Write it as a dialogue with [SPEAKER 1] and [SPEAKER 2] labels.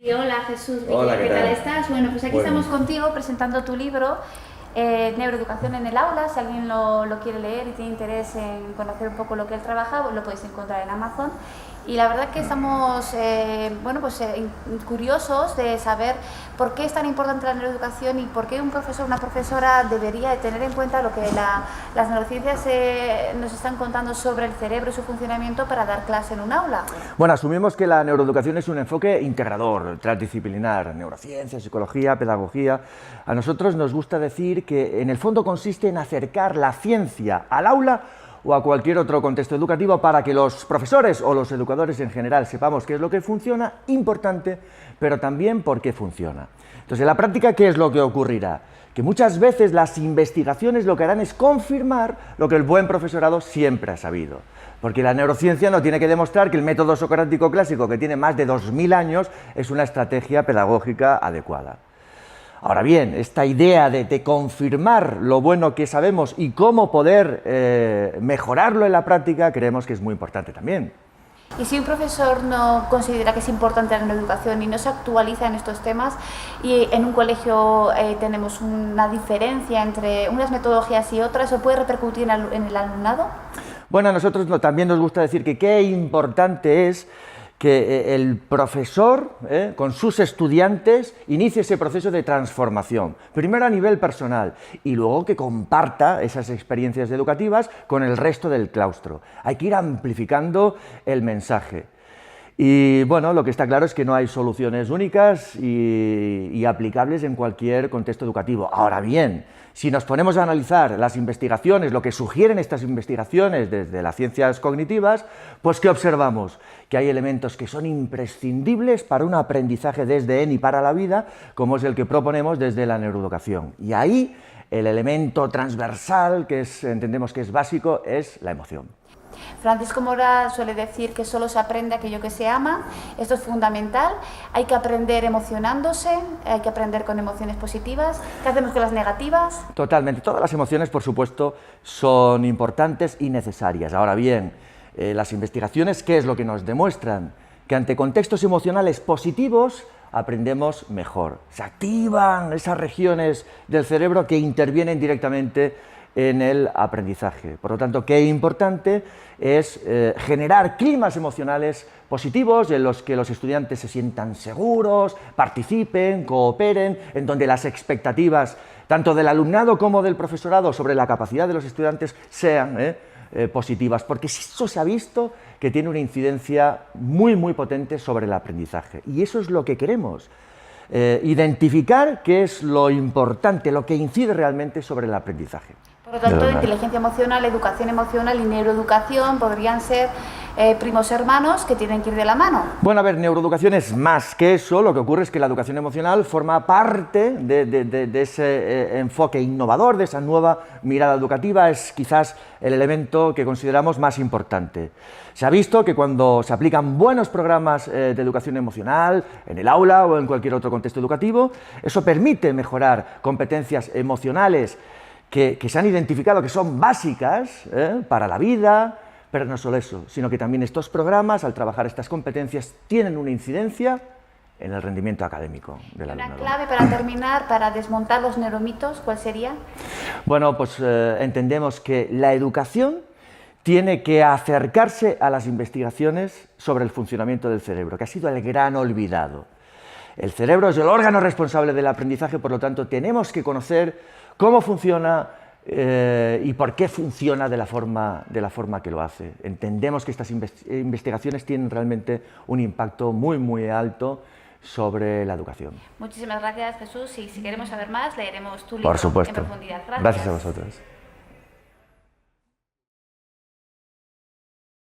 [SPEAKER 1] Hola Jesús,
[SPEAKER 2] Hola,
[SPEAKER 1] ¿qué tal estás? Bueno, pues aquí
[SPEAKER 2] Bueno.
[SPEAKER 1] estamos contigo presentando tu libro, Neuroeducación en el aula. Si alguien lo quiere leer y tiene interés en conocer un poco lo que él trabaja, pues lo podéis encontrar en Amazon. Y la verdad que estamos curiosos de saber por qué es tan importante la neuroeducación y por qué un profesor o una profesora debería de tener en cuenta lo que las neurociencias nos están contando sobre el cerebro y su funcionamiento para dar clase en un aula.
[SPEAKER 2] Bueno, asumimos que la neuroeducación es un enfoque integrador, transdisciplinar, neurociencia, psicología, pedagogía. A nosotros nos gusta decir que en el fondo consiste en acercar la ciencia al aula o a cualquier otro contexto educativo para que los profesores o los educadores en general sepamos qué es lo que funciona, importante, pero también por qué funciona. Entonces, en la práctica, ¿qué es lo que ocurrirá? Que muchas veces las investigaciones lo que harán es confirmar lo que el buen profesorado siempre ha sabido. Porque la neurociencia no tiene que demostrar que el método socrático clásico, que tiene más de 2000 años, es una estrategia pedagógica adecuada. Ahora bien, esta idea de confirmar lo bueno que sabemos y cómo poder mejorarlo en la práctica, creemos que es muy importante también.
[SPEAKER 1] Y si un profesor no considera que es importante la educación y no se actualiza en estos temas, y en un colegio tenemos una diferencia entre unas metodologías y otras, ¿eso puede repercutir en el alumnado?
[SPEAKER 2] Bueno, a nosotros también nos gusta decir que qué importante es que el profesor, con sus estudiantes, inicie ese proceso de transformación, primero a nivel personal y luego que comparta esas experiencias educativas con el resto del claustro. Hay que ir amplificando el mensaje. Y bueno, lo que está claro es que no hay soluciones únicas y aplicables en cualquier contexto educativo. Ahora bien, si nos ponemos a analizar las investigaciones, lo que sugieren estas investigaciones desde las ciencias cognitivas, pues ¿qué observamos? Que hay elementos que son imprescindibles para un aprendizaje desde en y para la vida, como es el que proponemos desde la neuroeducación. Y ahí el elemento transversal, que entendemos que es básico, es la emoción.
[SPEAKER 1] Francisco Mora suele decir que solo se aprende aquello que se ama. Esto es fundamental. Hay que aprender emocionándose, hay que aprender con emociones positivas. ¿Qué hacemos con las negativas?
[SPEAKER 2] Totalmente. Todas las emociones, por supuesto, son importantes y necesarias. Ahora bien, las investigaciones, ¿qué es lo que nos demuestran? Que ante contextos emocionales positivos aprendemos mejor. Se activan esas regiones del cerebro que intervienen directamente en el aprendizaje. Por lo tanto, qué importante es generar climas emocionales positivos en los que los estudiantes se sientan seguros, participen, cooperen, en donde las expectativas tanto del alumnado como del profesorado sobre la capacidad de los estudiantes sean positivas, porque eso se ha visto que tiene una incidencia muy, muy potente sobre el aprendizaje. Y eso es lo que queremos. Identificar qué es lo importante, lo que incide realmente sobre el aprendizaje.
[SPEAKER 1] Por lo tanto, inteligencia emocional, educación emocional y neuroeducación podrían ser primos hermanos que tienen que ir de la mano.
[SPEAKER 2] Bueno, a ver, neuroeducación es más que eso. Lo que ocurre es que la educación emocional forma parte de ese enfoque innovador, de esa nueva mirada educativa. Es quizás el elemento que consideramos más importante. Se ha visto que cuando se aplican buenos programas de educación emocional en el aula o en cualquier otro contexto educativo, eso permite mejorar competencias emocionales que se han identificado que son básicas para la vida, pero no solo eso, sino que también estos programas, al trabajar estas competencias, tienen una incidencia en el rendimiento académico del alumnado.
[SPEAKER 1] Una clave para terminar, para desmontar los neuromitos, ¿cuál sería?
[SPEAKER 2] Bueno, pues entendemos que la educación tiene que acercarse a las investigaciones sobre el funcionamiento del cerebro, que ha sido el gran olvidado. El cerebro es el órgano responsable del aprendizaje, por lo tanto, tenemos que conocer cómo funciona y por qué funciona de la forma que lo hace. Entendemos que estas investigaciones tienen realmente un impacto muy, muy alto sobre la educación.
[SPEAKER 1] Muchísimas gracias, Jesús. Y si queremos saber más, leeremos tu libro
[SPEAKER 2] Por supuesto.
[SPEAKER 1] en profundidad.
[SPEAKER 2] Gracias a vosotros.